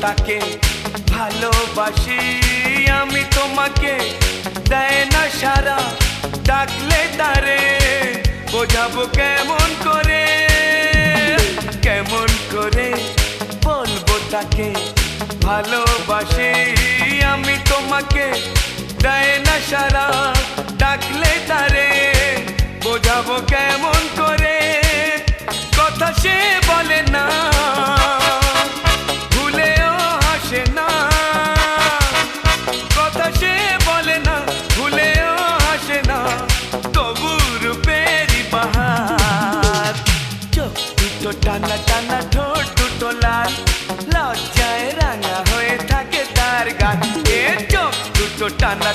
তাকে ভালোবাসি আমি তোমাকে দেয় না সারা ডাকলে তারে বোঝাবো কেমন করে বলবো তাকে ভালোবাসি আমি তোমাকে দেয় না সারা ডাকলে তারে বোঝাবো কেমন করে কথা সে বলে না ভুলেও হাসে না কথা সে বলে না ভুলেও হাসে না তবু রূপেরই বাহার চোখ দুটো টানা টানা ঠোঁট দুটো লাল লজ্জায় রাঙা হয়ে থাকে তার গান এ চোখ দুটো টানা